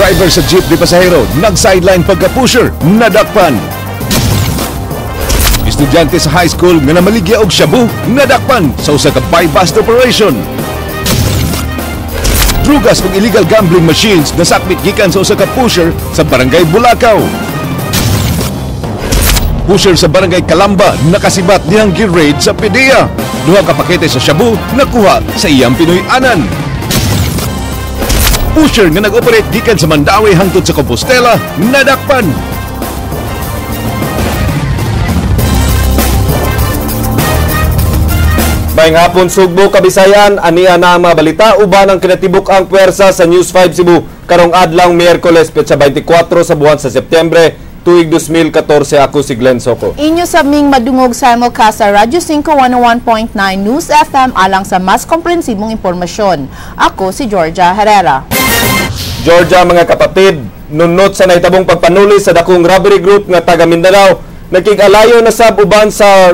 Driver sa jeep di pasahero nag-sideline pagka-pusher, nadakpan. Estudyante sa high school nga namaligya og shabu, nadakpan sa usa ka buy-bust operation. Drugas ug illegal gambling machines nasakmit gikan sa usa ka pusher sa barangay Bulacau. Pusher sa barangay Calamba nakasibat niyang gi-raid sa PDEA. Duha ka pakete sa shabu nakuha sa iyang Pinoy-anan. Pusher nga nag-operate gikan sa Mandawi hangtod sa Compostela nadakpan. Maayong hapon Sugbo, Kabisayan, aniya na mabalita uban ang kinatibuk ang puwersa sa News 5 Cebu karong adlang Miyerkules petsa 24 sa buwan sa Setyembre tuig 2014. Ako si Glenn Soco. Inyo sa ming madungog simulcast sa Radyo 5 101.9 News FM alang sa mas komprehensibong impormasyon. Ako si Georgia Herrera. Georgia, mga kapatid, nunot sa nahitabong pagpanuli sa dakong robbery group nga taga Mindanao, nakig-alayo na sab uban sa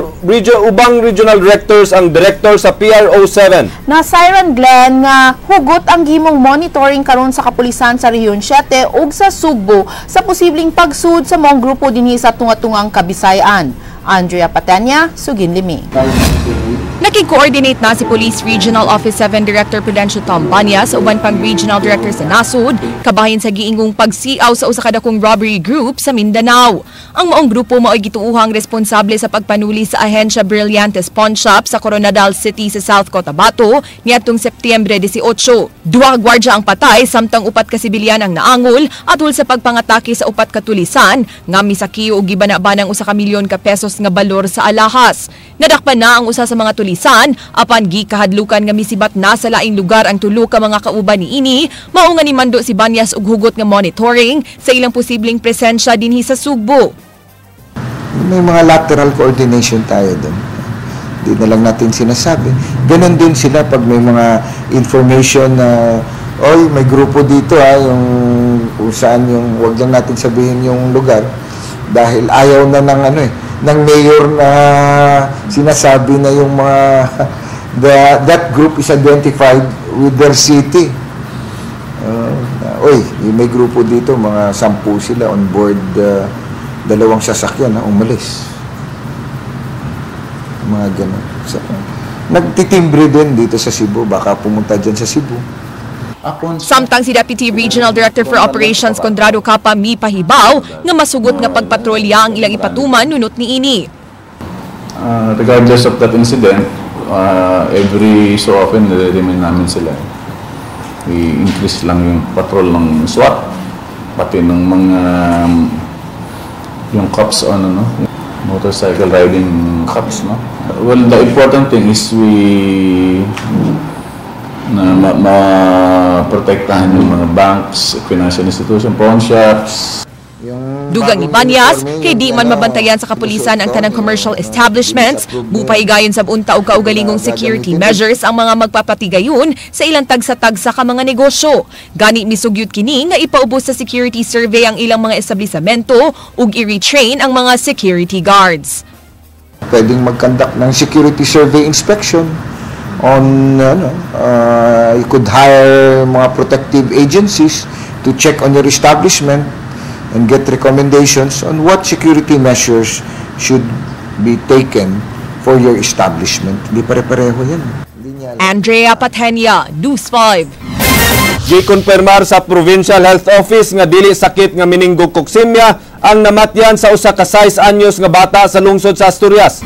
ubang regional directors ang director sa PRO7. Na Siren Glenn nga hugot ang gimong monitoring karon sa kapulisan sa Rehiyon 7 ug sa Sugbo sa posibleng pagsud sa mong grupo dinhi sa tunga-tungang Kabisayan. Andrea Patenya, Sugin Limi. Nakig-coordinate na si Police Regional Office 7 Director Prudencio Tom Banyas uban pang Regional Director sa Nasud kabahin sa giingong pagsiaw sa usa ka dakong robbery group sa Mindanao. Ang maong grupo mao'y gituuhang responsable sa pagpanuli sa ahensya Brillantes Pawn Shop sa Coronadal City sa South Cotabato niadtong Setyembre 18. Duha ka gwardiya ang patay samtang upat ka sibilyan ang naangol atol sa pagpangatake sa upat ka tulisan nga misakiyo og gibana-banang usa ka milyon ka pesos nga balor sa alahas. Nadakpan na ang usa sa mga tulisan apan gikahadlukan nga misibat na sa laing lugar ang tulo ka mga kauban niini. Mao nga ni mando si Banyas og hugot nga monitoring sa ilang posibleng presensya dinhi sa Sugbo. May mga lateral coordination tayo doon. Di na lang natin sinasabi. Ganon din sila pag may mga information na oy, may grupo dito yung kung saan yung, wag lang natin sabihin yung lugar dahil ayaw na ng ng mayor na sinasabi na yung mga that group is identified with their city. May grupo dito, mga 10 sila on board, 2 sasakyan na umalis. Mga ganun. So, nagtitimbre din dito sa Cebu, baka pumunta dyan sa Cebu. Samtang si Deputy Regional Director for Operations Condrado Capa mipahibaw nga masugot nga pagpatrolya ang ilang ipatuman nunot niini. Regardless of that incident, every so often nire-remind namin sila. I-increase lang yung patrol ng SWAT, pati ng mga yung cops motorcycle riding cops, no? Well, the important thing is we protektahan yung mga banks, financial institution, pawn shops. Dugang ni Banyas, kay di man mabantayan sa kapulisan ang tanang commercial establishments, bupay-gayon sa unta o kaugalingong security measures ang mga magpapatigayon sa ilang tagsa-tagsa ka mga negosyo. Gani misugyot kini nga ipaubos sa security survey ang ilang mga establisamento ug i-retrain ang mga security guards. Pwedeng mag-conduct ng security survey inspection on you could hire mga protective agencies to check on your establishment and get recommendations on what security measures should be taken for your establishment. Hindi pare-pareho yan. Andrea Patenya, News 5. Gikonfirmar sa Provincial Health Office nga dili sakit nga meningo koksemia ang namatyan sa usa ka 6 anyos nga bata sa lungsod sa Asturias.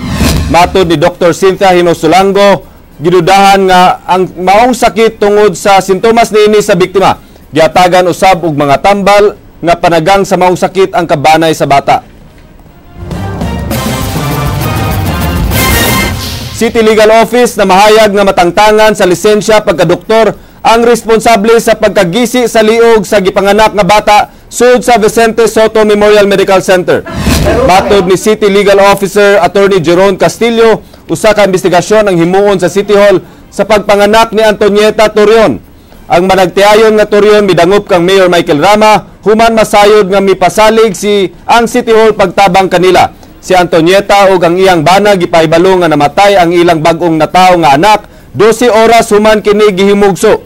Matod ni Dr. Cynthia Hinosulango, gidudahan nga ang maong sakit tungod sa sintomas niini sa biktima. Giatagan usab og mga tambal nga panagang sa maong sakit ang kabanay sa bata. City Legal Office na mahayag nga matangtangan sa lisensya pagkadoktor ang responsable sa pagkagisi sa liog sa gipanganak nga bata sud sa Vicente Soto Memorial Medical Center. Matod ni City Legal Officer Attorney Jeron Castillo, usa ka investigasyon ang himuon sa City Hall sa pagpanganak ni Antonieta Torion. Ang managtiayon nga Torion midangop kang Mayor Michael Rama, human masayod nga mipasalig ang City Hall pagtabang kanila. Si Antonieta ug ang iyang bana gipahibalo nga namatay ang ilang bag-ong natawo nga anak 12 oras human kini gihimugso.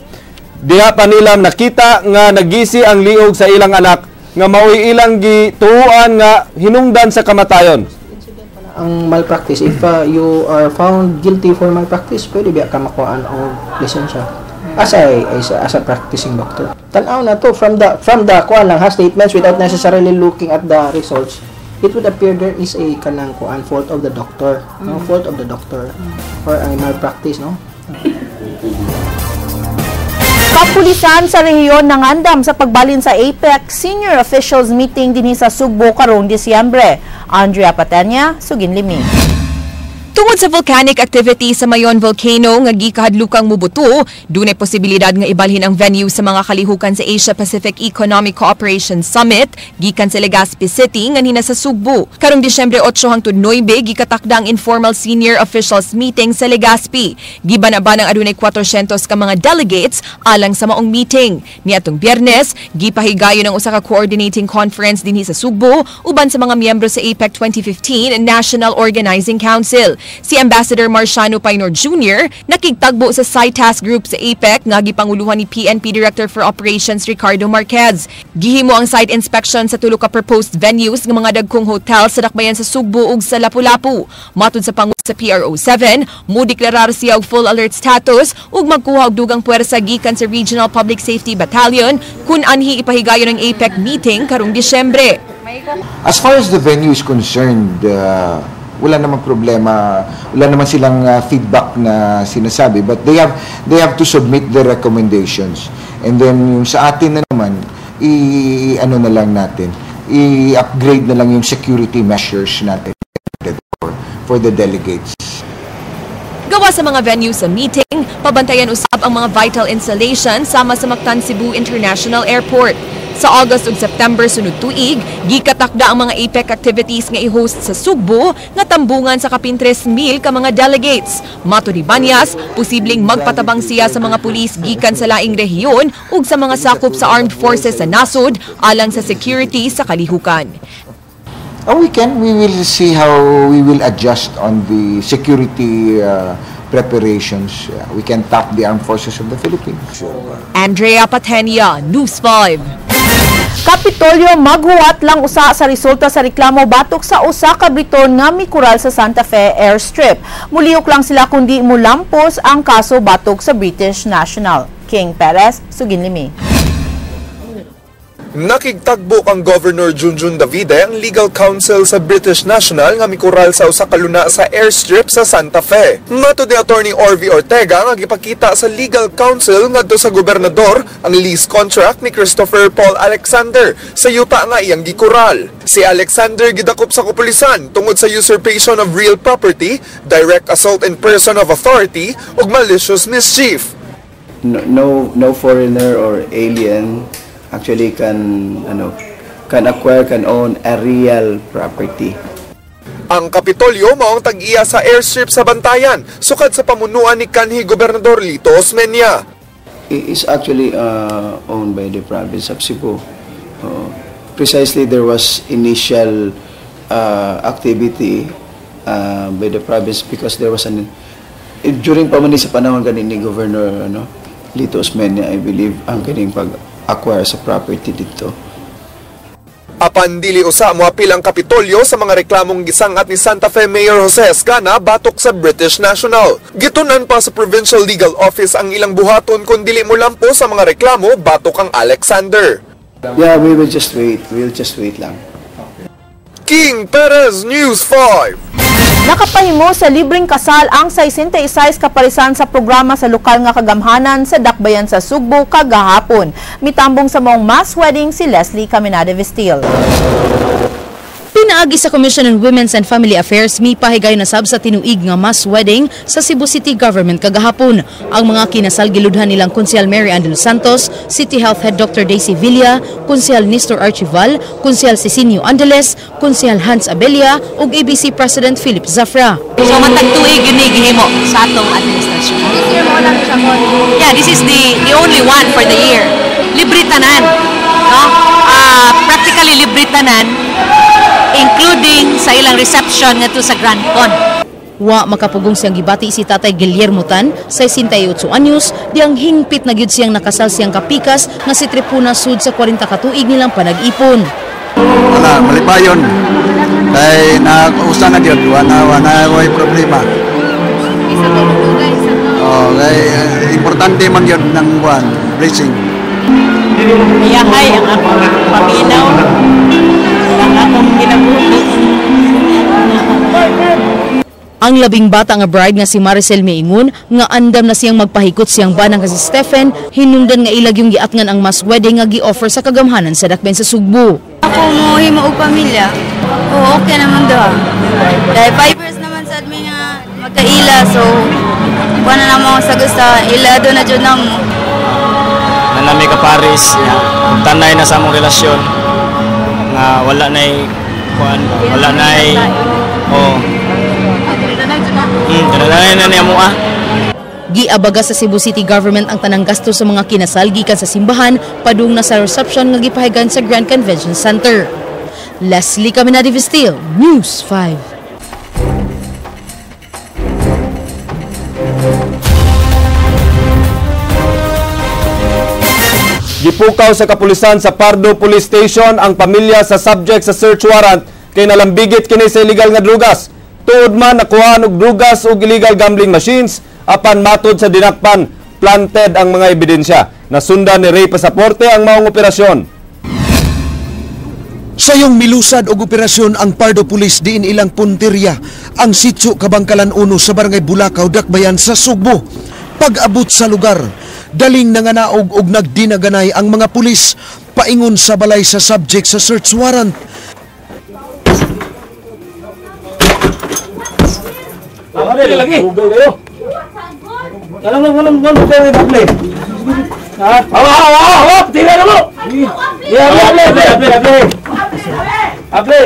Diha pa nila nakita nga nagisi ang liog sa ilang anak nga maoy ilang gituuan nga hinungdan sa kamatayon. Ang malpractice, if you are found guilty for malpractice, pwede ba ka makuhaan o lisensya as a practicing doctor. Tanaw na to from the kuan lang statements without necessarily looking at the results. It would appear there is a kanang kuan fault of the doctor, no fault of the doctor or a malpractice, no. Kapulisan sa rehiyon nangandam sa pagbalin sa APEC Senior Officials Meeting dinhi sa Sugbo karong Disyembre. Andrea Patenya, Suginlimi. Tungod sa volcanic activity sa Mayon Volcano nga gikahadlukang mubuto, dunay posibilidad nga ibalhin ang venue sa mga kalihukan sa Asia-Pacific Economic Cooperation Summit gikan sa Legazpi City nga nina sa Sugbo. Karong Disyembre 8 hangtod 9 gikatakda ang informal senior officials meeting sa Legazpi. Gibanabanang adunay 400 ka mga delegates alang sa maong meeting. Niadtong Biyernes, gipahigayon ang usa ka coordinating conference dinhi sa Sugbo uban sa mga miyembro sa APEC 2015 National Organizing Council. Si Ambassador Marciano Painor Jr. nakigtagbo sa SciTask Group sa APEC nga gipanguluhan ni PNP Director for Operations Ricardo Marquez. Gihimo ang site inspection sa tulo ka proposed venues ng mga dagkong hotel sa dakbayan sa Sugbo ug sa Lapu-Lapu. Matud sa pangulo sa PRO7, mo deklarar siya og full alert status ug magkuha og dugang puwersa gikan sa Regional Public Safety Battalion kun anhi ipahigayon ang APEC meeting karong Disyembre. As far as the venue is concerned, wala namang problema, wala naman silang feedback na sinasabi, but they have to submit their recommendations, and then yung sa atin na naman i-ano na lang natin, i-upgrade na lang yung security measures natin for the delegates. Gawa sa mga venue sa meeting, pabantayan usab ang mga vital installations sama sa Mactan Cebu International Airport. Sa August ug September sunod tuig, gikatakda ang mga APEC activities nga i-host sa Sugbo nga tambungan sa kapin 3,000 ka mga delegates. Matud ni Banyas, posibleng magpatabang siya sa mga pulis gikan sa laing rehiyon ug sa mga sakop sa armed forces sa nasod alang sa security sa kalihukan. We will see how we will adjust on the security preparations. We can tap the armed forces of the Philippines. Andrea Patenya, News 5. Kapitolyo maghuwat lang usa sa resulta sa reklamo batok sa usa ka Briton nga mikural sa Santa Fe airstrip. Muliyok lang sila kundi mulampos ang kaso batok sa British National. King Perez, Suginlimi. Nakigtagbo ang Governor Junjun Davide ang legal counsel sa British National nga mikural sa usa ka luna sa airstrip sa Santa Fe. Matud ni Attorney Orvie Ortega nga gipakita sa legal counsel ngadto sa gobernador ang lease contract ni Christopher Paul Alexander sa yuta nga iyang gikural. Si Alexander gidakop sa kapulisan tungod sa usurpation of real property, direct assault in person of authority ug malicious mischief. No foreigner or alien actually can acquire, can own a real property. Ang Kapitolyo maong tag-iya sa airstrip sa Bantayan, sukad sa pamunuan ni kanhi Gobernador Lito Osmeña. It is actually owned by the province of Cebu. Precisely, there was initial activity by the province because there was during pamani sa panahon ganin ni Governor Lito Osmeña, I believe, ang kaning pag-acquire sa property dito. Apan dili usa moapil ang Kapitolyo sa mga reklamong gisangat ni Santa Fe Mayor Jose Escana batok sa British National. Gitunan pa sa Provincial Legal Office ang ilang buhaton kung dili mo lampo sa mga reklamo batok ang Alexander. Yeah, we will just wait. We'll just wait lang. King Perez, News 5. Nakapahimo sa libreng kasal ang 66 kaparisan sa programa sa lokal nga kagamhanan sa dakbayan sa Sugbo kagahapon. Mitambong sa maong mass wedding si Leslie Caminada Vestil. Pinaagi sa Commission on Women's and Family Affairs, mipahigay na sab sa tinuig nga mass wedding sa Cebu City Government kagahapon. Ang mga kinasal giludhan nilang Konsehal Mary Ann de los Santos, City Health Head Dr. Daisy Villa, Konsehal Nestor Archival, Konsehal Cicinio Angeles, Konsehal Hans Abelia ug ABC President Philip Zafra. So matag tuig yun gihimo sa atong administrasyon. This year mo lang siya mo. Yeah, this is the only one for the year. Libre tanan, no? Practically libre tanan, including sa ilang reception ngadto sa Grand Con. Wa makapugong siyang gibati si Tatay Guillermo Tan, 68 anyos, diyang hingpit na gyud siyang nakasal siyang kapikas nga si Tripuna sud sa 40 ka tuig nilang panag-ipon. Wala, malipayon. Kay nakausa na yun, wala way problema. Kay importante man yun ng buwan, blessing. Iyahay ang akong paminaw, ang akong ginabuhi. Ang labing bata nga bride nga si Maricel Miingon nga andam na siyang magpahikot siyang banang nga si Stephen, hinungdan nga ilag yung giatngan ang mass wedding nga gi-offer sa kagamhanan sa dakben sa Sugbo. Ako mo himo og pamilya. Oo, okay naman daw. Dahil 5 years naman sa admin nga magkaila, so wala na mo sa gusto, ila do na jud namo. Nanami ka Paris, tanay na sa among relasyon nga wala nay wala nay tanay na niya mo Giabaga sa Cebu City Government ang tanang gasto sa mga kinasal gikan sa simbahan padung na sa reception nga gipahigan sa Grand Convention Center. Leslie Caminadi Vistil, News 5. Gipukaw sa kapulisan sa Pardo Police Station ang pamilya sa subject sa search warrant kay nalambigit kini sa illegal nga drugas. Tuod man nakuha og drugas ug illegal gambling machines apan matod sa dinakpan planted ang mga ebidensya. Nasundan ni Ray Pasaporte ang maong operasyon. Sayong milusad og operasyon ang Pardo Police diin ilang punteriya ang sitio Kabangkalan 1 sa Barangay Bulacau, Dakbayan sa Sugbo. Pag-abot sa lugar, daling nanganaog og nagdinaganay ang mga pulis paingon sa balay sa subject sa search warrant. lagi. Walang kayo ibaple. Hawak! Tingnan mo! Aple!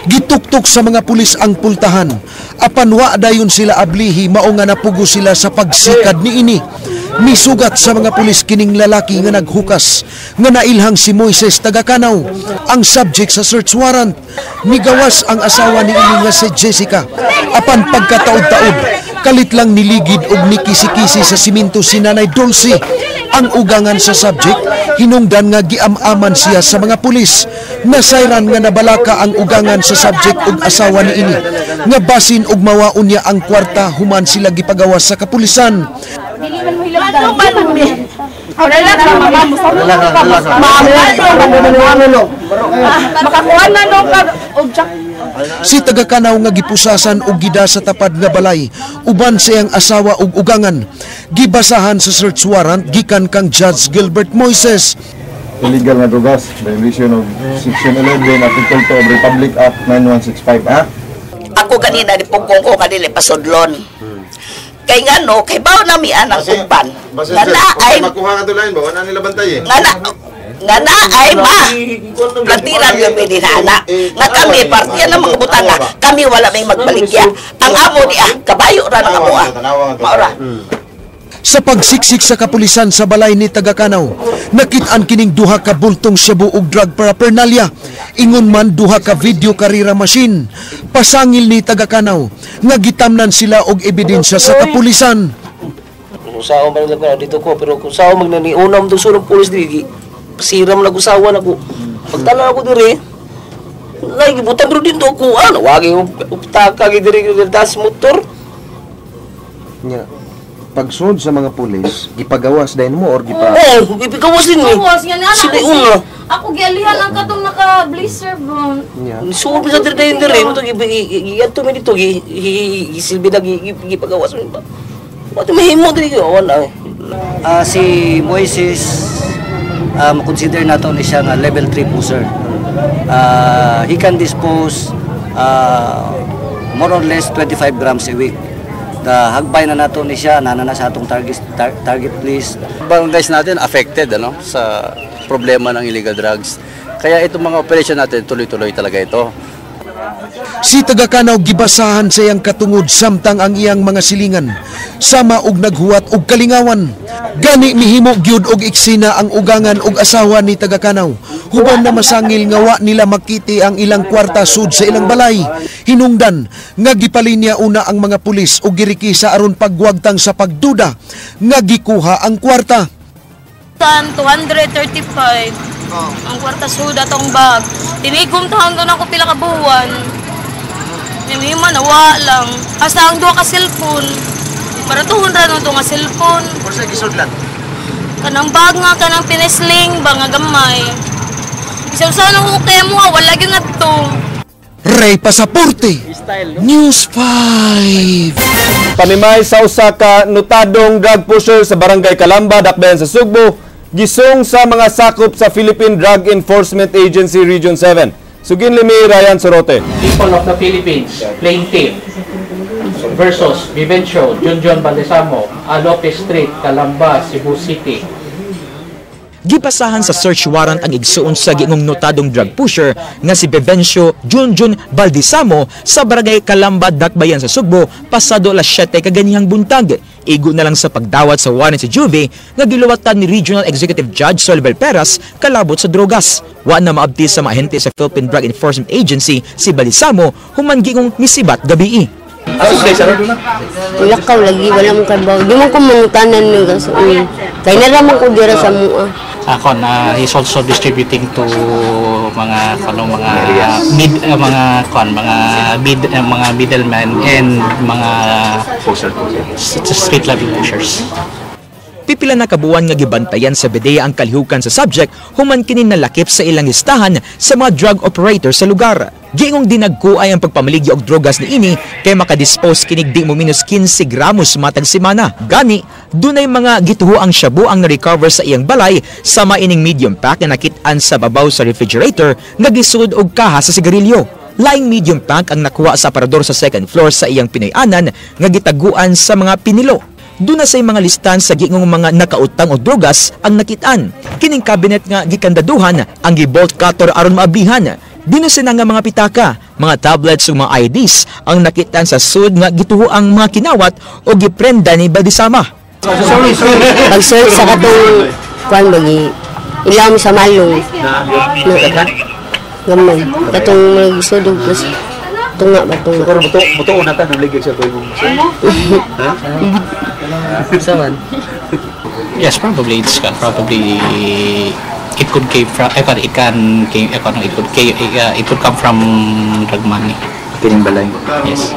Gituktok sa mga pulis ang pultahan. Apan wa dayon sila ablihi mao nga napugo sila sa pagsikad niini. Misugat sa mga pulis kining lalaki nga naghukas nga nailhang si Moises Tagakanaw. Ang subject sa search warrant, nigawas ang asawa ni ini nga si Jessica. Apan pagkataod-taod, kalit lang niligid og nikisi-kisi sa siminto si Nanay Dulce. Ang ugangan sa subject, hinungdan nga giam-aman siya sa mga pulis. Nasayran nga nabalaka ang ugangan sa subject ug asawa ni ini. Nga basin og mawaon niya ang kwarta human sila gipagawas sa kapulisan. Si Tagakanaw nga gipusasan og gida sa tapad nga balay uban sa iyang asawa ug ugangan. Gibasahan sa search warrant gikan kang Judge Gilbert Moises. Illegal nga drugas, violation of Section 11 Article 2 of Republic Act 9165, ha? Ako kanina ni pugkong ko kanili pasudlon. Kay ngano, kay bawo nami anang umpan. Ngana ay makuha nga dulain ba wala nila bantay eh. Ngana ay ma. Plantiran yung dinana. Nga kami partiyan ng mga butanga, kami wala may magbaligya. Ang amo di kabayo ra nang amo. Maora. Sa pagsiksik sa kapulisan sa balay ni Tagakanaw, nakit-an kining duha ka bultong shabu ug drug paraphernalia. Ingon man duha ka video karira machine. Pasangil ni Tagakanaw nga gitamnan sila og ebidensya sa kapulisan. Usaw man lang dito ko pero kung usaw magnaniunam do surong pulis diri siram lag usawa nako. Pagtala ako diri lagi butang bro dito ko ano wagi uptaka diri tas motor. Nya pagsud sa mga pulis, gipagawas dayon mo or Oo, gipagawas din mo. Sige una. Ako gialihan ang katong naka-blazer bro. So bisa diri mo to giadto mi dito gisilbi na gipagawas mo. What mahimo diri ko wala. Si Moises consider nato ni siya nga level 3 pusher. He can dispose more or less 25 grams a week. Hagbay na nato ni siya nana sa atong target list. Barangays natin affected sa problema ng illegal drugs. Kaya itong mga operation natin tuloy-tuloy talaga ito. Si Tagakanaw gibasahan sa iyang katungod samtang ang iyang mga silingan sama og naghuwat og kalingawan. Gani mihimo gyud og eksena ang ugangan og asawa ni Tagakanaw. Huban na masangil nga wa nila makiti ang ilang kwarta sud sa ilang balay. Hinungdan nga gipalinya una ang mga pulis og girikisa aron pagwagtang sa pagduda nga gikuha ang kwarta. 235. Ang kwarta sud atong bag. Tinigom taon doon ako pila ka buwan. Nimiman nawa lang. Hasta ang duha ka cellphone. Baratuhon ra no nga cellphone. Kursa gisudlan. Kanang bag nga kanang pinesling ba nga gamay. Isaw sa nang ukay mo wala gyud ngadto. Ray Pasaporte, News 5. Pamimay sa usa ka notadong drug pusher sa Barangay Calamba, Dakbayan sa Sugbo, gisong sa mga sakop sa Philippine Drug Enforcement Agency Region 7. Sugin Limi, Ryan Sorote. People of the Philippines, Plaintiff versus Vivencio, Junjun Baldesamo, Alope Street, Calamba, Cebu City. Gipasahan sa search warrant ang igsuon sa giingong notadong drug pusher nga si Vivencio Junjun Baldesamo sa Barangay Calamba, Dakbayan sa Sugbo pasado alas 7 kaganihang buntag. Igo na lang sa pagdawat sa warrant si Juve nga giluwatan ni Regional Executive Judge Solibel Peras kalabot sa drogas. Wa na maabti sa mga ahente sa Philippine Drug Enforcement Agency si Baldesamo human gingong misibat gabii. Lakaw lagi, wala mong karbaw. Di man ko manutanan nyo kasi kaya naraman ko dira sa mua. Ako na he's also distributing to mga middlemen and mga street level pushers. Pipila na kabuan nga gibantayan sa BDEA ang kalihukan sa subject human kini nalakip sa ilang listahan sa mga drug operator sa lugar. Giingong dinagkuay ang pagpamaligya og drogas ni ini kay makadispose kinig di mo minus 15 gramos matag semana. Gani, dunay mga gituho ang shabu ang na-recover sa iyang balay sa maining medium pack na nakit-an sa babaw sa refrigerator nga gisud og kaha sa sigarilyo. Laing medium pack ang nakuha sa aparador sa second floor sa iyang pinayanan nga gitaguan sa mga pinilo. Doon na sa mga listahan sa giingong mga nakautang o drogas ang nakitaan. Kining cabinet nga gikandaduhan ang gibolt cutter aron maablihan. Binusin nga mga pitaka, mga tablets o mga IDs ang nakitaan sa sud nga gituho ang mga kinawat o giprenda ni Baldesamo. Pag-search sa katong kuan bagi ilam sa malong. Gamay. Katong magsudog plus tunga ba tunga. Pero buto na ta nang ligig sa tuig mong. Ha? Saman. Yes, probably it could came from it could come from drug money. Kining balay. Yes.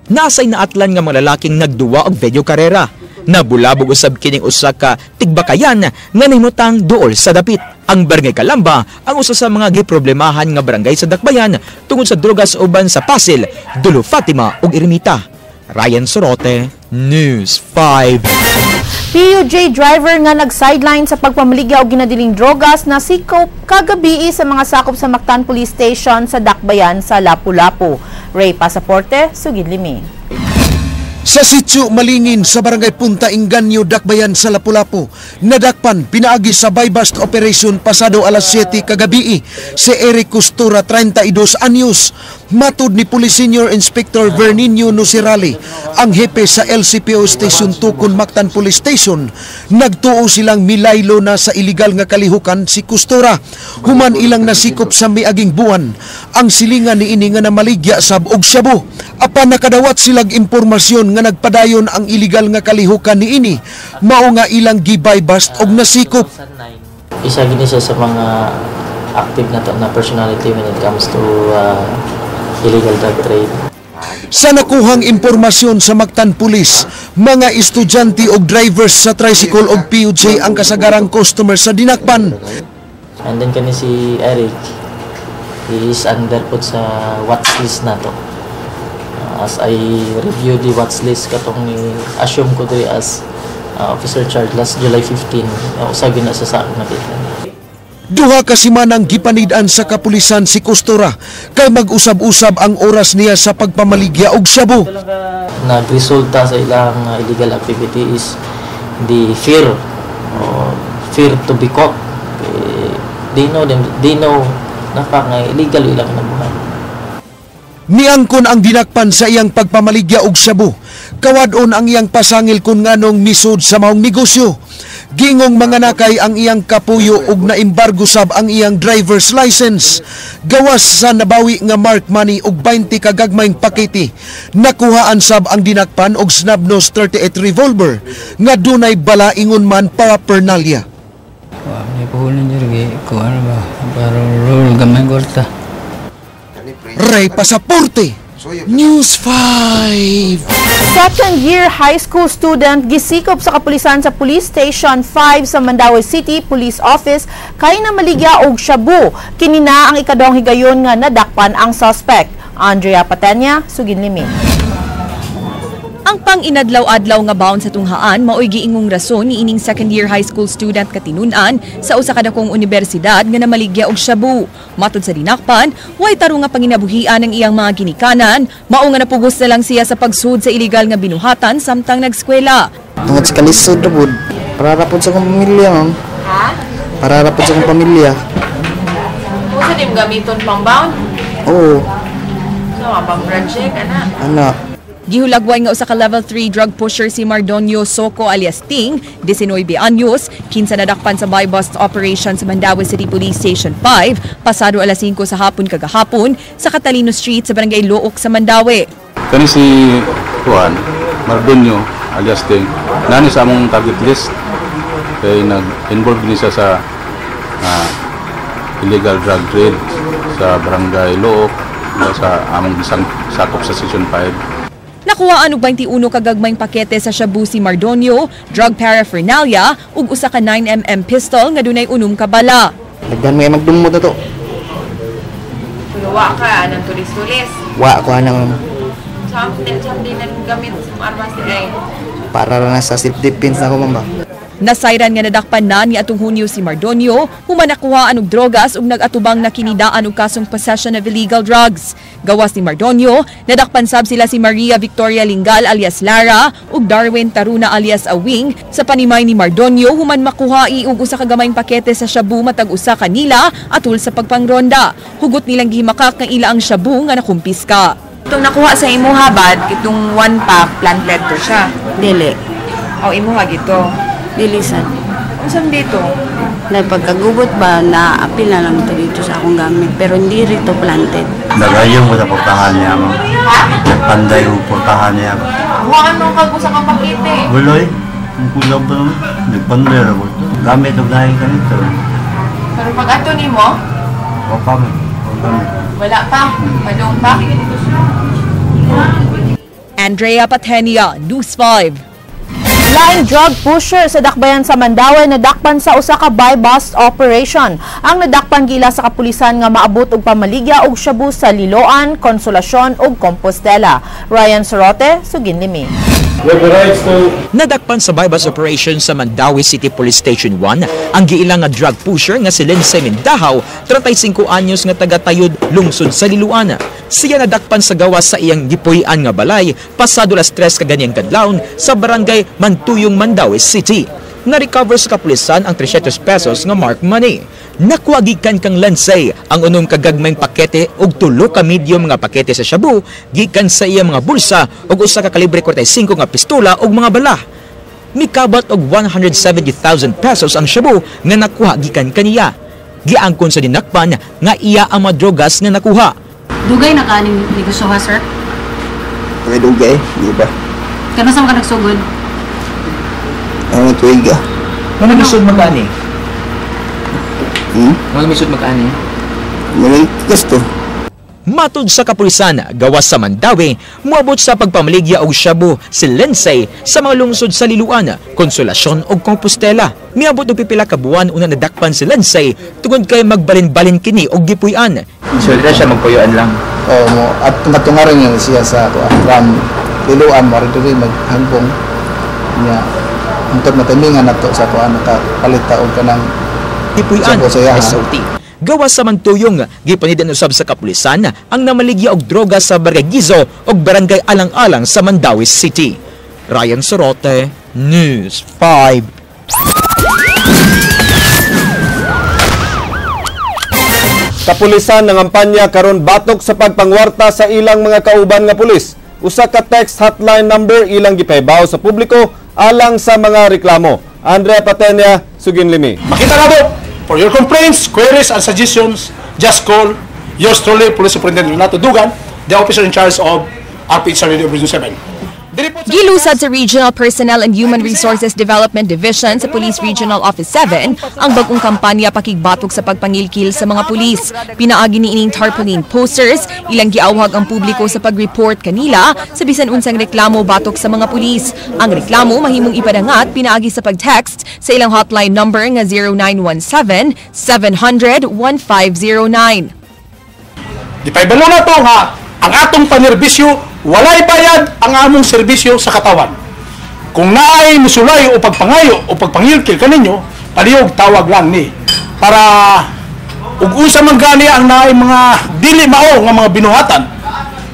Nasay naatlan nga mga lalaking nagduwa og video karera. Nabulabog usab kining usa ka tigbakayan nga nahimutang duol sa dapit. Ang Barangay Calamba ang usa sa mga giproblemahan nga barangay sa Dakbayan tungod sa drogas uban sa Pasil, Dulo Fatima ug Ermita. Ryan Sorote, News 5. PUJ driver nga nag-sideline sa pagpamaligya og ginadiling drogas na sikop kagabi sa mga sakop sa Mactan Police Station sa Dakbayan sa Lapu-Lapu. Ray Pasaporte, Sugid Limi. Sa sitio Malingin sa Barangay Punta Inganyo, Dakbayan sa Lapu-Lapu, nadakpan pinaagi sa buy-bust operation pasado alas 7 kagabi si Eric Costura, 32 anyos. Matud ni Police Senior Inspector Verninio Nusirali, ang hepe sa LCPO Station 2 kun Mactan Police Station, nagtuo silang milaylo na sa iligal nga kalihukan si Costura. Human ilang nasikop sa miaging buwan ang silingan ni ini nga namaligya sab og shabu. Apan nakadawat silang impormasyon nga nagpadayon ang iligal nga kalihukan ni ini, mao nga ilang gibay bust og nasikop. Isa gini siya sa mga active na personality when it comes to illegal drug trade. Sa nakuhang impormasyon sa Mactan Police, mga estudyante o drivers sa tricycle o PUJ ang kasagarang customer sa dinakpan. And then kani si Eric, he is under po sa watch list na to. As I review the watch list katong ni assume ko diri as officer charged last July 15, usagin na sa nakita. Duha ka simanang gipanid-an sa kapulisan si Costura kay mag-usab-usab ang oras niya sa pagpamaligya og shabu. Nagresulta sa ilang illegal activity is the fear to be caught. They know na nga illegal ilang nabuhay. Miangkon ang dinakpan sa iyang pagpamaligya og shabu. Kawadon ang iyang pasangil kun nganong misud sa maong negosyo. Gingong mga nakay ang iyang kapuyo ug naimbargo sab ang iyang driver's license. Gawas sa nabawi nga mark money ug 20 kagagmayng pakete. Nakuhaan sab ang dinakpan og snub-nose 38 revolver nga dunay balaingon man paraphernalia. May puhulan dyan, kung ano ba, parang roll gamay gorta. Ray Pasaporte, News 5. Second-year high school student gisikop sa kapulisan sa Police Station 5 sa Mandaue City Police Office kay na maligya og shabu. Kinina ang ikadong higayon nga nadakpan ang suspect. Andrea Patenya, Suginlimin. Ang pang-inadlaw-adlaw nga baon sa tunghaan maoy giingong rason ni ining second-year high school student katinunan sa usa ka dakong universidad nga namaligya og shabu. Matud sa dinakpan, way taro nga panginabuhian ang iyang mga ginikanan, mao nga napugos na lang siya sa pagsud sa illegal nga binuhatan samtang nagskwela. Tungod sa kalisod pod, pararapod sa kong pamilya, ma'am. Ha? Pararapod sa kong pamilya. Kung sa dim gamiton pang baon? Oo. So, abang project, ana? Ana. Gihulagway nga usa ka level 3 drug pusher si Mardonio Soco alias Ting, 19 anyos, kinsa nadakpan sa buy-bust operation sa Mandaue City Police Station 5, pasado alas 5 sa hapon kagahapon sa Catalino Street sa Barangay Look sa Mandaue. Kani si Juan Mardonio alias Ting, nani sa among target list kay nag-involve din siya sa illegal drug trade sa Barangay Look sa among sakop sa Section 5. Nakuhaan og 21 kagagmayng pakete sa shabu si Mardonio, drug paraphernalia ug usa ka 9mm pistol nga dunay 6 ka bala. Nagdan may magdumod na to. Wa ka anang tulis-tulis. Wa ko anang Sam din ang gamit sa armas ay. para na sa self-defense na ko, ma'am ba. Nasayran nga nadakpan na ni atong Hunyo si Mardonio, human nakuhaan og drogas ug nagatubang na kinidaan og kasong possession of illegal drugs. Gawas ni Mardonio, nadakpan sab sila si Maria Victoria Lingal alias Lara ug Darwin Taruna alias Awing sa panimay ni Mardonio human makuhai og usa ka gamayng pakete sa shabu matag usa kanila atul sa pagpangronda. Hugot nilang gihimakak nga ila ang shabu nga nakumpiska. Itong nakuha sa imuha bad, itong 1 pack planted to siya. Dili. O imuha gito. Dilisan. Usam dito? Na pagkagubot ba, na-apil na lang ito dito sa akong gamit. Pero hindi rito planted. Nagayong ko sa portahan niya mo. Panday ko portahan niya mo. Huwaan mo kag usa kang pakete. Waloy, ang kulang pa naman. Nagpanday na ko. Gamit ang dahil ka nito. Pero pag ato ni mo? Wala pa. Wala pa. Padong pa. Andrea Patenia, News 5. Laing drug pusher sa dakbayan sa Mandaue nadakpan sa usa ka buy-bust operation. Ang nadakpan gila sa kapulisan nga maabot og pamaligya og shabu sa Liloan, Consolacion ug Compostela. Ryan Sorote, Suginlimin. Nadakpan sa buy-bust operation sa Mandaue City Police Station 1 ang giilang nga drug pusher nga si Lindsay Mendahaw, 35 anyos nga taga-Tayud, lungsod sa Liloan. Siya nadakpan sa gawas sa iyang gipuy-an nga balay pasado las 3 kaganyang kadlawon sa barangay Mantuyong, Mandaue City. Na-recover sa kapulisan ang 300 pesos nga mark money. Nakuagikan kang Lansay ang unom kagagmayng pakete ug 3 ka medium nga pakete sa shabu gikan sa iya mga bulsa ug usa ka kalibre 45 nga pistola ug mga bala. Mikabat og 170,000 pesos ang shabu nga nakuha gikan kaniya. Giangkon sa dinakpan nga iya ang mga drogas nga nakuha. Dugay na kaning negosyo ha, sir? May dugay, di ba? Kano sa mga nagsugod? Ano tuwiga? Mga misod magkani? Mga misod magkani? Mga gusto. Matud sa kapulisan, gawas sa Mandaue, muabot sa pagpamaligya og shabu si Lindsay sa mga lungsod sa Liloan, Consolacion ug Compostela. Miabot og pipila ka buwan una nadakpan si Lindsay tungod kay magbalin-balin kini og gipuy-an. So dili siya magpuyuan lang. Oo mo at tungatungaron niya siya sa from Liloan mo rito rin maghangkong niya. Untuk matamingan nato sa kuan nakapalita og kanang gipuy-an SOT. Gawas sa Mantuyong, gipanidan usab sa kapulisan ang namaligya og droga sa Barangay Gizo ug Barangay Alang-Alang sa Mandaue City. Ryan Sorote, News 5. Kapulisan nangampanya karon batok sa pagpangwarta sa ilang mga kauban nga pulis. Usa ka text hotline number ilang gipahibaw sa publiko alang sa mga reklamo. Andrea Patenia, Suginlimi. Makita na po, for your complaints, queries, and suggestions, just call yours truly, Police Superintendent Renato Dugan, the officer in charge of RPH Radio Division 7. Gilusad sa Regional Personnel and Human Resources Development Division sa Police Regional Office 7 ang bagong kampanya pakigbatok sa pagpangilkil sa mga pulis. Pinaagi ni ining tarpaulin posters, ilang giawhag ang publiko sa pag-report kanila sa bisan unsang reklamo batok sa mga pulis. Ang reklamo mahimong ipadangat pinaagi sa pag-text sa ilang hotline number nga 0917-700-1509. Di pa ibalo na to nga, ang atong panerbisyo, walay bayad ang among serbisyo sa katawan. Kung naay musulay o pagpangayo o pagpangilkil kaninyo, palihog tawag lang ni. Para ug-usa man gani ang naay mga dili mao nga mga binuhatan.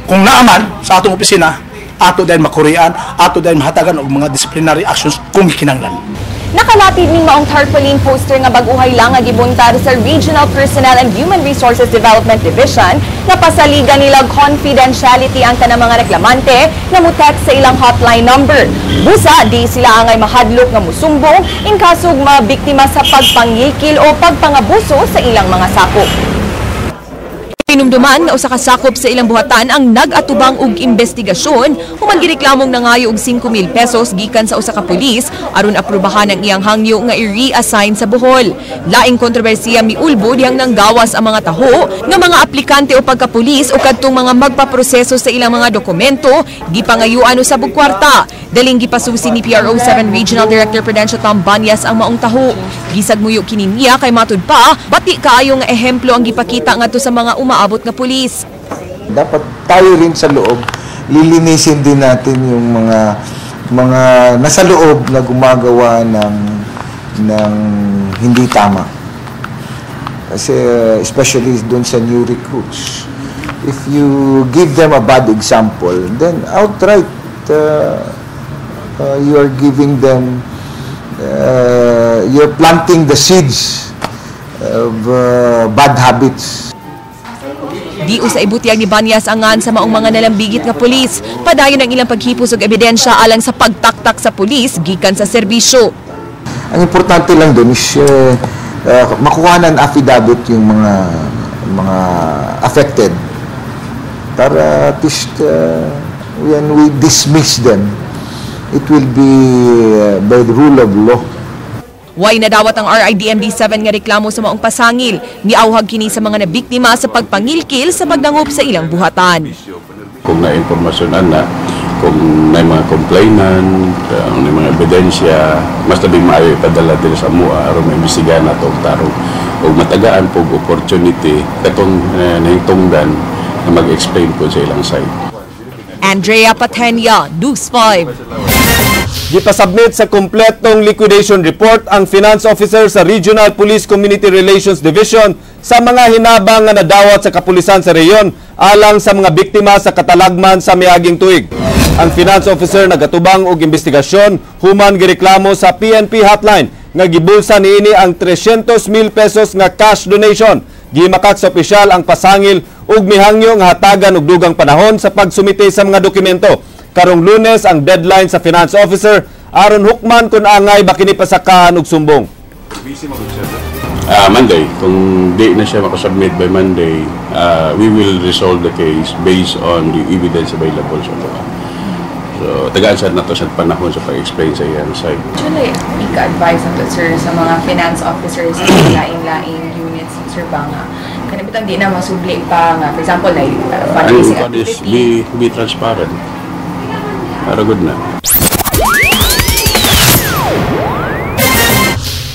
Kung naaman sa atong opisina, ato dahil makurian, ato dahil mahatagan og mga disciplinary actions kung kinahanglan. Nakalatid ning maong tarpaulin poster nga bag-uhay lang nga gibuntar sa Regional Personnel and Human Resources Development Division nga pasaligan nila confidentiality ang tanang mga reklamante nga mo-text sa ilang hotline number. Busa di sila angay mahadlok nga musumbong in kasog mabiktima sa pagpangilkil o pagpangabuso sa ilang mga sakop. Pinumduman nga usa ka sakop sa ilang buhatan ang nag-atubang og investigasyon human gireklamong nangayo og 5,000 pesos gikan sa usa ka pulis aron aprubahan ang iyang hangyo nga i-reassign sa Bohol. Laing kontrobersiya miulbo dihang nanggawas ang mga taho nga mga aplikante o pagkapulis o kadtong mga magpaproseso sa ilang mga dokumento gipangayuan sa bugkwarta. Daling gipasusi ni PRO7 Regional Director Prudencio Tom Banyas ang maong taho. Gisagmuyo kini niya kay matud pa bati kaayo nga ehemplo ang gipakita ngadto sa mga umaabot nga pulis. Dapat tayo rin sa loob, lilinisin din natin yung mga nasa loob na gumagawa ng hindi tama. Kasi especially doon sa new recruits. If you give them a bad example, then outright you are giving them you're planting the seeds of bad habits. Di usay butiyag ni Banyas angan sa maong mga nalambigit nga pulis. Padayon ang ilang paghipos og ebidensya alang sa pagtaktak sa pulis gikan sa serbisyo. Ang importante lang doon is makuha ng affidavit yung mga affected para at least when we dismiss them, it will be by the rule of law. Way nadawat ang RIDMD-7 nga reklamo sa maong pasangil. Niauhag kini sa mga nabiktima sa pagpangilkil sa pagdangop sa ilang buhatan. Kung na impormasyon na, kung may mga complainant, may mga ebidensya, mas labing maayo ipadala din sa MUA aron maimbestigahan nato og tarong o matagaan po opportunity katong nahintungdan na mag-explain po sa ilang side. Andrea Patenia, News 5. Gipasubmit sa kumpletong liquidation report ang finance officer sa Regional Police Community Relations Division sa mga hinabang nga nadawat sa kapulisan sa reyon alang sa mga biktima sa katalagman sa miaging tuig. Ang finance officer nagatubang og investigasyon human gireklamo sa PNP hotline nga gibulsa niini ang 300,000 pesos nga cash donation. Gimakak sa opisyal ang pasangil ug mihangyo nga hatagan og dugang panahon sa pagsumite sa mga dokumento. Karong Lunes ang deadline sa finance officer aron hukman kung angay ba kini pasakahan og sumbong. Monday, kung di na siya makasubmit by Monday, we will resolve the case based on the evidence available sa law. So, tagaan siya na to sa panahon sa pag-explain sa iyang side. Actually, ika-advise nato sir sa mga finance officers sa laing-laing units sir ba nga kanibutang di na masubli pa nga for example like fundraising activity. Be transparent. Para good na.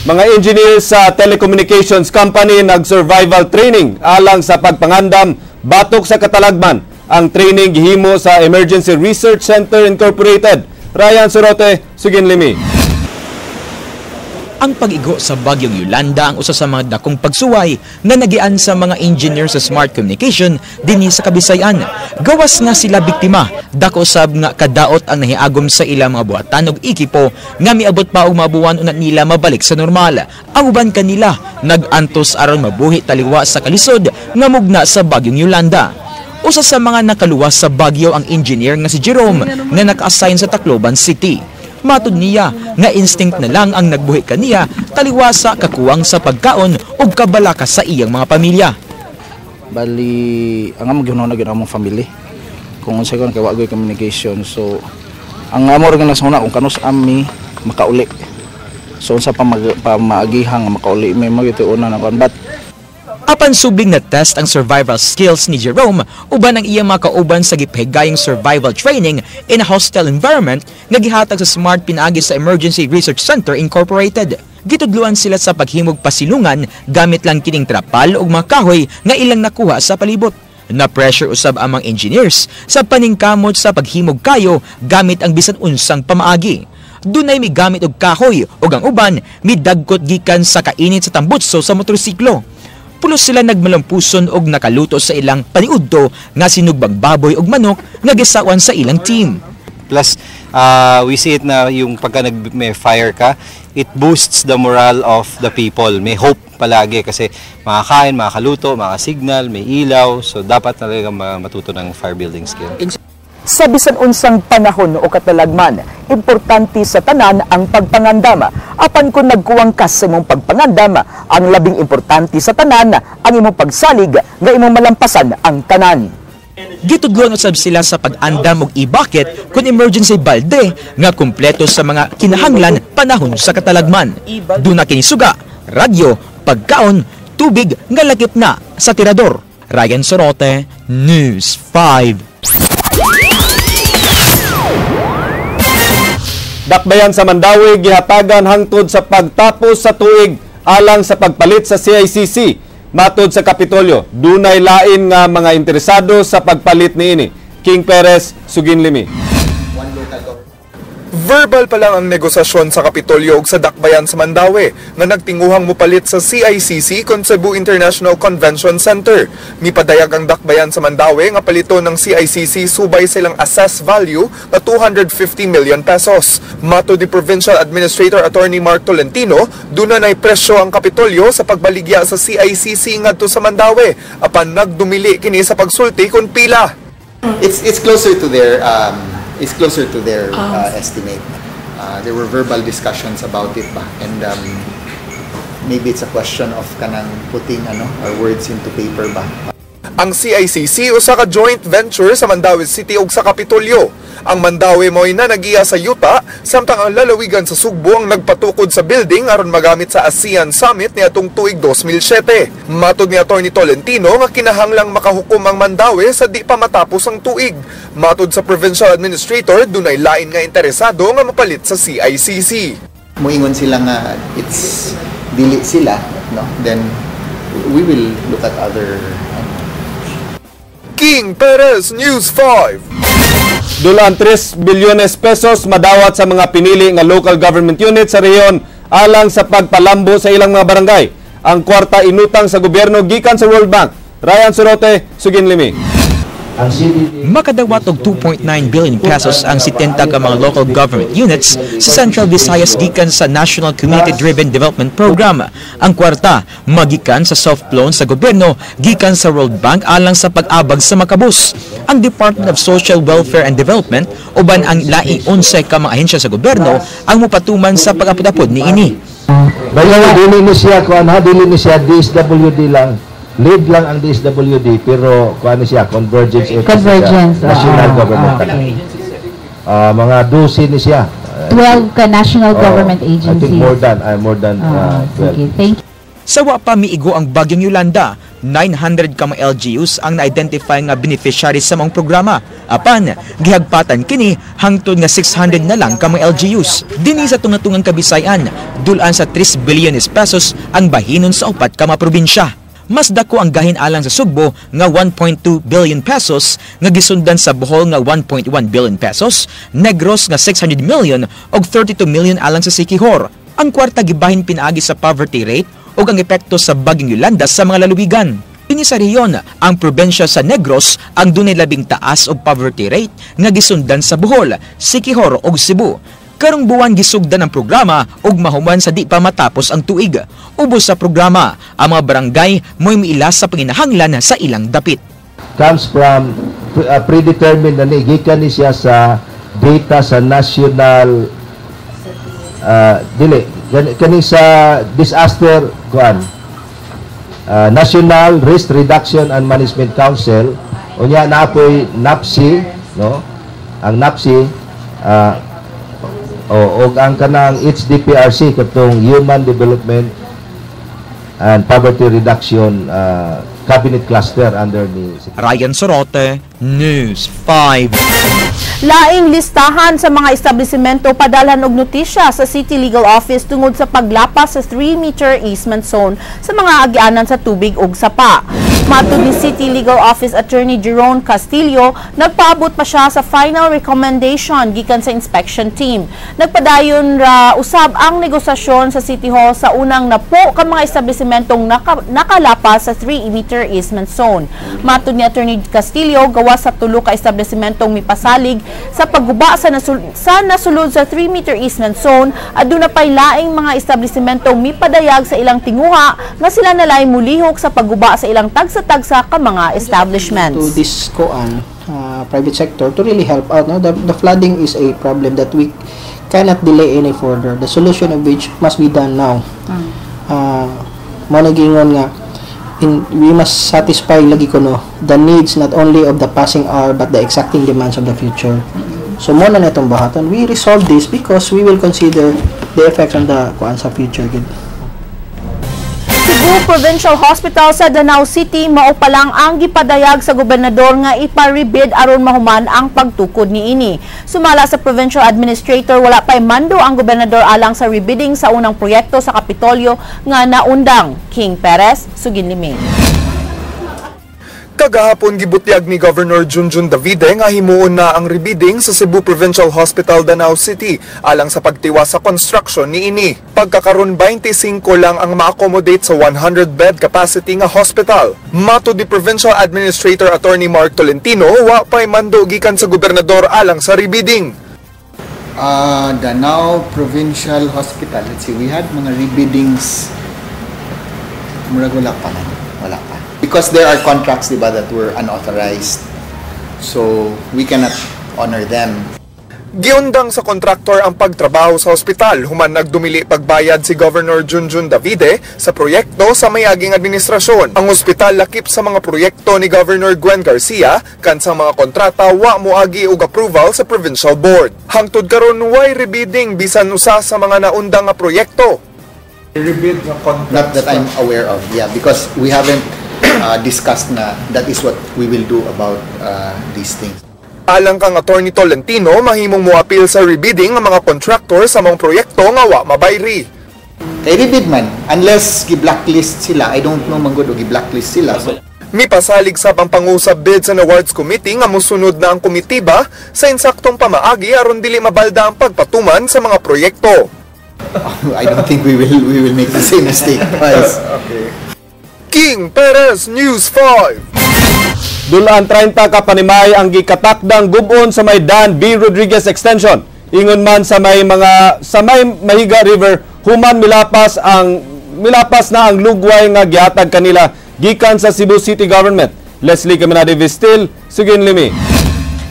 Mga engineers sa telecommunications company nag-survival training alang sa pagpangandam batok sa katalagman. Ang training gihimo sa Emergency Research Center Incorporated. Ryan Sorote, Suginlimi. Ang pag-igo sa bagyong Yolanda ang usa sa mga dakong pagsuway na nagian sa mga engineer sa Smart Communication dinhi sa Kabisayan. Gawas nga sila biktima, dako usab nga kadaot ang nahiagom sa ilang mga buhatan ug ekipo nga miabot pa og mabuwan una nila mabalik sa normal. Ang uban kanila nag-antos aron mabuhi taliwa sa kalisod nga mugna sa bagyong Yolanda. Usa sa mga nakaluwas sa bagyo ang engineer nga si Jerome nga naka-assign sa Tacloban City. Matud niya nga instinct na lang ang nagbuhi kaniya taliwa sa kakuwang sa pagkaon ug kabalaka sa iyang mga pamilya. Bali ang among gihunaw na gyud among family. Kung unsa kon kay wa gyud communication, so ang among organisasyon na kung kanus ami makauli. So unsa pa maagihang makauli may magito una na kon, but apan subling na test ang survival skills ni Jerome uban ang iyang mga kauban sa gipahigayong survival training in a hostile environment nga gihatag sa Smart pinaagi sa Emergency Research Center Incorporated. Gitudluan sila sa paghimog pasilungan gamit lang kining trapal ug mga kahoy nga ilang nakuha sa palibot. Na-pressure usab ang mga engineers sa paningkamot sa paghimog kayo gamit ang bisan unsang pamaagi. Dunay mi gamit og kahoy ug ang uban midagkot gikan sa kainit sa tambutso sa motorsiklo. Pulos sila nagmalampuson og nakaluto sa ilang paniudto nga sinugbang baboy ug manok nga gisawan sa ilang team. Plus, we see it na yung pagka may fire ka, it boosts the morale of the people. May hope palagi kasi makakain, makakaluto, makasignal, may ilaw. So dapat talaga matuto ng fire building skill. Sa bisan unsang panahon o katalagman, importante sa tanan ang pagpangandama. Apan kung nagkuwang kas sa imong pagpangandama, ang labing importante sa tanan ang imong pagsalig nga imong malampasan ang tanan. Gitudluan usab sila sa pag-andam og i-bucket kung emergency balde nga kumpleto sa mga kinahanglan panahon sa katalagman. Duna kini suga, radyo, pagkaon, tubig nga lakip na sa tirador. Ryan Sorote, News 5. Dakbayan sa Mandawi gihatagan hangtod sa pagtapos sa tuig alang sa pagpalit sa CICC. Matod sa Kapitolyo, dunay lain nga mga interesado sa pagpalit niini. King Perez, Suginlimi. Verbal pa lang ang negosasyon sa Kapitolyo ug sa Dakbayan sa Mandawi nga nagtinguhang mupalit sa CICC kon Cebu International Convention Center. Mipadayag ang Dakbayan sa Mandawi nga palito ng CICC subay silang assessed value na 250 million pesos. Mato di Provincial Administrator Attorney Mark Tolentino, duna nay presyo ang Kapitolyo sa pagbaligya sa CICC ngadto sa Mandawi apan nagdumili kini sa pagsulti kon pila. It's closer to their estimate. There were verbal discussions about it ba, and maybe it's a question of kanang putting our words into paper ba. Ang CICC usa ka joint venture sa Mandawi City ug sa Kapitolyo. Ang Mandawi mo'y na nagiya sa yuta, samtang ang lalawigan sa Sugbo ang nagpatukod sa building aron magamit sa ASEAN Summit niadtong tuig 2007. Matod ni Atty. Tolentino nga kinahanglang makahukom ang Mandawi sa di pa matapos ang tuig. Matod sa Provincial Administrator, dunay lain nga interesado nga mapalit sa CICC. Moingon sila nga it's dili sila, no? Then we will look at other. King Perez, News 5. Dulan 3 bilyones pesos madawat sa mga pinili nga local government unit sa rehiyon alang sa pagpalambo sa ilang mga barangay. Ang kwarta inutang sa gobyerno gikan sa World Bank. Ryan Sorote, Suginlimi. Makadawat og 2.9 billion pesos ang 70 ka mga local government units sa Central Visayas gikan sa National Community Driven Development Program. Ang kwarta magikan sa soft loan sa gobyerno gikan sa World Bank alang sa pag-abag sa makabus. Ang Department of Social Welfare and Development uban ang laing 11 ka mga ahensya sa gobyerno ang mupatuman sa pag-apod-apod niini. Bayaw dili ni siya dili ni siya DSWD lang. Lead lang ang DSWD pero kuan siya Convergence National Government. Okay. Mga 12 ni siya. 12 ka national government agencies. I think more than 12. Okay, thank you. Sawa pa miigo ang bagyong Yolanda, 900 ka mga LGUs ang na-identify nga beneficiaries sa mga programa. Apan, gihagpatan kini hangtod nga 600 na lang ka mga LGUs. Dinhi sa tungatungang Kabisayan, dulan sa 3 bilyones pesos ang bahinon sa 4 ka mga probinsya. Mas dako ang gahin alang sa Sugbo nga 1.2 billion pesos, nga gisundan sa Bohol nga 1.1 billion pesos, Negros nga 600 million og 32 million alang sa Siquijor. Ang kwarta gibahin pinaagi sa poverty rate ug ang epekto sa Bagyong Yolanda sa mga lalawigan. Ini sa rehiyon, ang probensya sa Negros ang dunay labing taas og poverty rate nga gisundan sa Bohol, Siquijor ug Cebu. Karong buwan gisugdan ang programa ug mahuman sa di pa matapos ang tuig. Ubos sa programa, ang mga barangay mo'y miilas sa panginahanglan sa ilang dapit. Comes from predetermined na gikan ni siya sa data sa national kani sa disaster National Risk Reduction and Management Council, unya naapoy NAPSI, no? Ang NAPSI o ang kanang HDPRC katong Human Development and Poverty Reduction Cabinet Cluster under ni Ryan Sorote, News 5. Laing listahan sa mga establishmento padalhan og notisya sa City Legal Office tungod sa paglapas sa 3-meter easement zone sa mga agianan sa tubig ug sapa. Matud ni City Legal Office Attorney Jerome Castillo, nagpaabot pa siya sa final recommendation gikan sa inspection team. Nagpadayon ra usab ang negosasyon sa City Hall sa unang napo ka mga establishmentong nakalapas sa 3-meter easement zone. Matud ni Attorney Castillo, gawas sa tulo ka establishmentong mipasalig sa pagguba sa nasulod sa 3-meter easement zone, aduna pay laing mga establishmentong mipadayag sa ilang tinguha nga sila nalay mulihok sa pagguba sa ilang tagsa-tagsa ka mga establishments. To this private sector to really help out. No? The flooding is a problem that we cannot delay any further. The solution of which must be done now. Managingon nga, we must satisfy lagi ko no the needs not only of the passing hour but the exacting demands of the future. So muna na itong bahatan, we resolve this because we will consider the effects on the sa future. Cebu Provincial Hospital sa Danau City mao pa lang ang gipadayag sa gobernador nga ipa-rebid aron mahuman ang pagtukod niini. Sumala sa provincial administrator, wala pay mando ang gobernador alang sa rebidding sa unang proyekto sa Kapitolyo nga naundang. King Perez, Suginlimin. Kagahapon gibutyag ni Governor Junjun Davide nga himuon na ang rebidding sa Cebu Provincial Hospital Danau City alang sa pagtiwas sa construction niini. Pagkakaroon 25 lang ang ma-accommodate sa 100-bed capacity nga hospital. Matud ni Provincial Administrator Attorney Mark Tolentino, wa pay mando gikan sa gobernador alang sa rebidding. Danau Provincial Hospital, let's see, we had mga rebiddings, wala pa. Because there are contracts, diba, that were unauthorized. So, we cannot honor them. Giundang sa kontraktor ang pagtrabaho sa ospital, human nagdumili pagbayad si Governor Junjun Davide sa proyekto sa mayaging administrasyon. Ang ospital lakip sa mga proyekto ni Governor Gwen Garcia, kan sa mga kontrata wa moagi og approval sa provincial board. Hangtod karon way rebidding bisan usa sa mga naundang nga proyekto. Rebid nga contract. Not that I'm aware of, yeah, because we haven't discussed na that is what we will do about these things. Alang kang Attorney Tolentino, mahimong moapil sa rebidding ang mga contractor sa mga proyekto nga wa mabayri. Kay rebid man, unless gi-blacklist sila, I don't know manggod o gi-blacklist sila. So, mipasalig sa pangusab bids and awards committee nga mosunod na ang komitiba sa insaktong pamaagi aron dili mabalda ang pagpatuman sa mga proyekto. I don't think we will make the same mistake twice. Okay. King Perez, News 5. Dulaan 30 ka panimay ang gikatakdang gubon sa may Dan B. Rodriguez Extension. Ingon man sa may Mahiga River, human milapas na ang lugway nga gihatag kanila gikan sa Cebu City Government. Leslie Caminade Vistil, Suginlimi.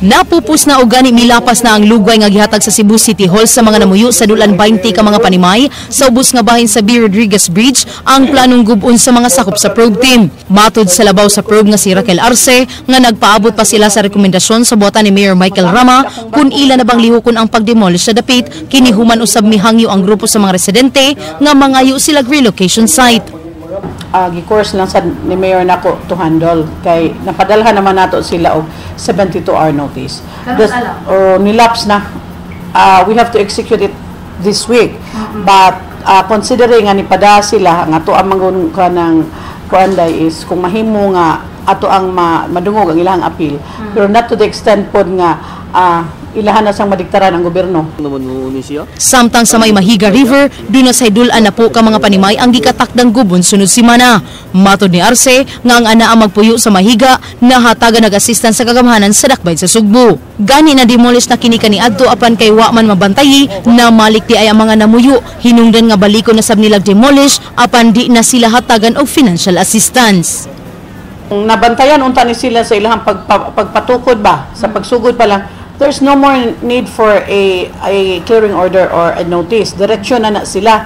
Napupus na og gani milapas na ang lugway nga gihatag sa Cebu City Hall sa mga namuyo sa dulan 20 ka mga panimay sa ubos nga bahin sa B. Rodriguez Bridge ang planong gubon sa mga sakop sa probe team. Matud sa labaw sa probe nga si Raquel Arce nga nagpaabot pa sila sa rekomendasyon sa buhatan ni Mayor Michael Rama kung ila na bang lihokon ang pagdemolish sa dapit, kini human usab mihangyo ang grupo sa mga residente nga mangayo sila relocation site. Gi-course lang sa ni Mayor nako to handle kay napadalhan naman nato sila og 72-hour notice. Nilapse na. We have to execute it this week. But considering nga nipada sila nga to ang mangun kanang kuanday is kung mahimo nga ato ang madungog ang ilang appeal. Pero not to the extent pod nga ilahan na sang madiktaran ang gobyerno. Samtang sa may Mahiga River, doon na sa idulan na po ka mga panimay ang gikatakdang gubon sunod simana. Matod ni Arce nga ang ana ang magpuyo sa Mahiga na hatagan nag-assistant sa kagamhanan sa dakbayan sa Sugbo. Gani na demolish na kini kaniadto apan kay wa man mabantayi na malikti ay ang mga namuyo. Hinungdan nga baliko na sab nilag demolish apan di na sila hatagan og financial assistance. Nabantayan unta ni sila sa ilang pagpatukod ba sa pagsugod pa lang. There's no more need for a clearing order or a notice. Direksyon na sila.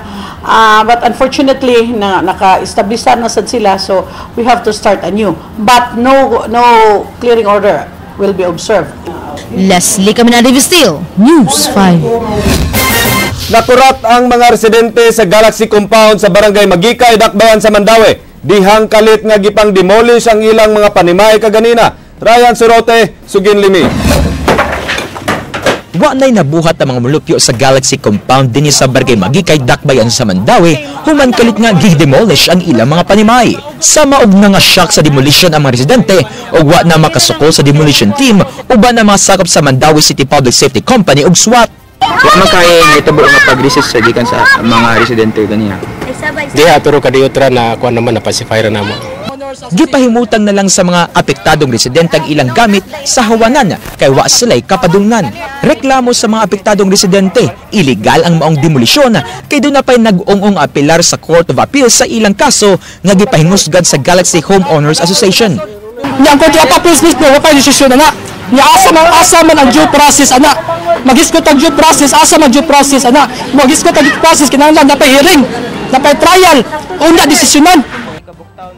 But unfortunately, naka-establish na sad sila, so we have to start anew. But no clearing order will be observed. Leslie Caminada Vistil, News 5. Nakurat ang mga residente sa Galaxy Compound sa Barangay Magikay, Dakbayan sa Mandaue. Dihang kalit nga gipang demolish ang ilang mga panimay kaganina. Ryan Sorote, Sugin Limi. Wa na'y nabuhat ang mga mulupyo sa Galaxy Compound din sa Barangay Magikay, Dakbayan sa Mandaue, human kalit nga gi-demolish ang ilang mga panimay. Sa maog na nga shock sa demolition ang mga residente o wa na makasukol sa demolition team uban na mga sakop sa Mandaue City Public Safety Company ug SWAT. Wa man kay gitabo nga pag-resist sa gikan sa mga residente ganina. Diha pero kadiyutra na kuan naman na pacifier namo. Gipahimutang na lang sa mga apektadong residente ang ilang gamit sa hawanan kay wa sila'y kapadungnan. Reklamo sa mga apektadong residente, illegal ang maong demolisyon kay doon na pa'y nag-ong-ong apelar sa Court of Appeal sa ilang kaso nga gipahingusgan sa Galaxy Homeowners Association. Yang Court of Appeal mismo wa pa desisyon na. Ni asa man ang due process ana. Magiskot ang due process, asa man due process ana. Magiskot ang due process kinahanglan na pa hearing, na pa trial, una desisyonan.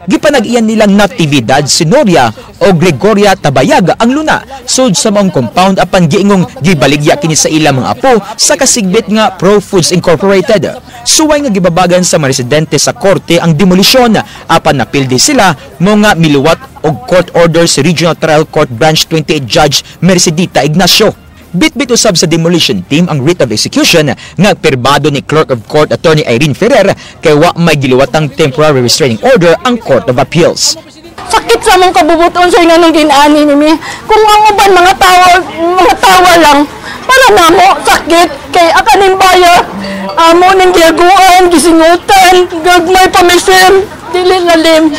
Gipanag-iyan nilang Natividad Sinoria o Gregoria Tabayag ang luna sud sa maong compound apan giingong gibaligya kini sa ilang mga apo sa kasigbit nga Pro Foods Incorporated. Suway nga gibabagan sa mga residente sa korte ang demolisyon apan napildi sila mo nga miluwat og court order sa Regional Trial Court Branch 28 Judge Mercedita Ignacio. Bit-bit usab sa demolition team ang writ of execution nga pirbado ni Clerk of Court Attorney Irene Ferrer kay wa may giluwatang temporary restraining order ang Court of Appeals. Sakit sa mong kabubuton sa inanong ginani nimi. Kung ang uban mga tawa lang para namo sakit kay akaning baya amo ning giaguan gisingutan gagmay pamisim dili lalim.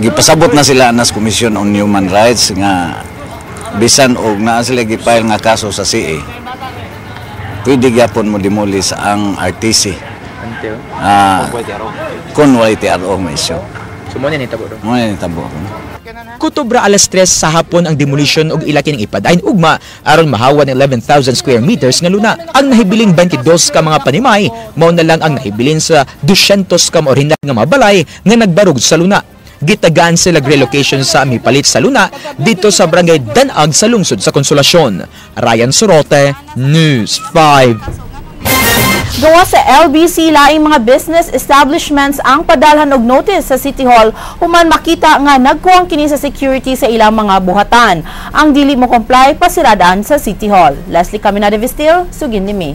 Gipasabot na sila nas Commission on Human Rights nga bisan og naa sila gipile nga kaso sa CA. Pwede gyapon mo demolish ang RTC. Kung wala TRO may issue. So mo ni tabo. Mo ni tabo. Kutubra alas 3 sa hapon ang demolition og ila kining ipadayon ugma aron mahawa ng 11,000 square meters nga luna. Ang nahibiling 22 ka mga panimay mao na lang ang nahibilin sa 200 ka orihinal nga mga balay nga nagbarog sa luna. Gitagaan sila relocation sa mipalit sa luna dito sa Barangay Danag sa lungsod sa Konsolasyon. Ryan Sorote, News 5. Gawa sa LBC, laing mga business establishments ang padalhan og notice sa City Hall human makita nga nagkuwang kini sa security sa ilang mga buhatan. Ang dili mo comply pasiradaan sa City Hall. Leslie Caminada Vistil, Sugin Limi.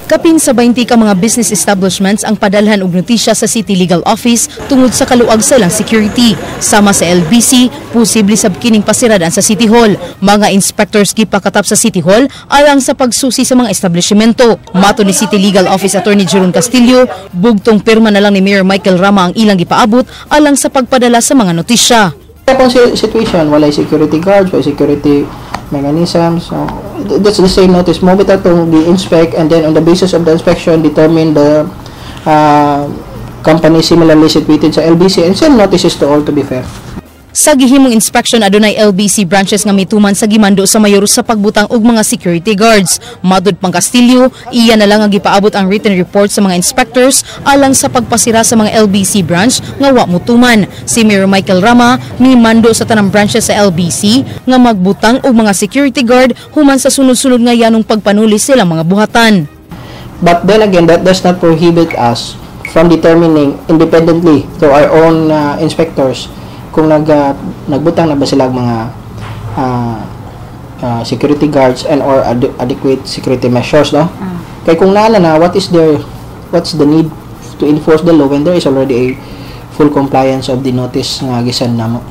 Kapin sa 20 ka mga business establishments ang padalhan og notisya sa City Legal Office tungod sa kaluag sa ilang security. Sama sa LBC, posible sab kining pasiradaan sa City Hall. Mga inspectors gipakatap sa City Hall alang sa pagsusi sa mga establishmento. Mato ni City Legal Office Attorney Jeron Castillo, bugtong pirma na lang ni Mayor Michael Rama ang ilang gipaabot alang sa pagpadala sa mga notisya. Kung situation, walay security guards, walay security mechanisms, so that's the same notice mo bitaw to gi-inspect and then on the basis of the inspection determine the company similarly situated sa LBC and send notices to all to be fair. Sa gihimong inspection adunay LBC branches nga mituman sa gimando sa mayor sa pagbutang og mga security guards. Madud pang Castillo, iya na lang ang gipaabot ang written report sa mga inspectors alang sa pagpasira sa mga LBC branch nga wa mutuman. Si Mayor Michael Rama ni mando sa tanang branches sa LBC nga magbutang og mga security guard human sa sunod-sunod nga yanong pagpanuli silang mga buhatan. But then again, that does not prohibit us from determining independently through our own inspectors kung nagbutang na ba sila mga security guards and or adequate security measures, no? Kaya kung naala na what's the need to enforce the law when there is already a full compliance of the notice nga gisan namo.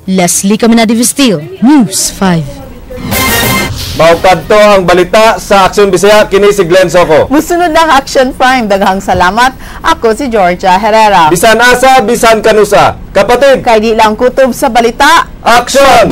Leslie Caminada Vistil, News 5. Maukad to ang balita sa Aksyon Bisaya, kini si Glenn Soco. Musunod ng Action Prime. Daghang salamat. Ako si Georgia Herrera. Bisan asa, bisan kanusa. Kapatid, Kay di lang kutob sa balita. Action!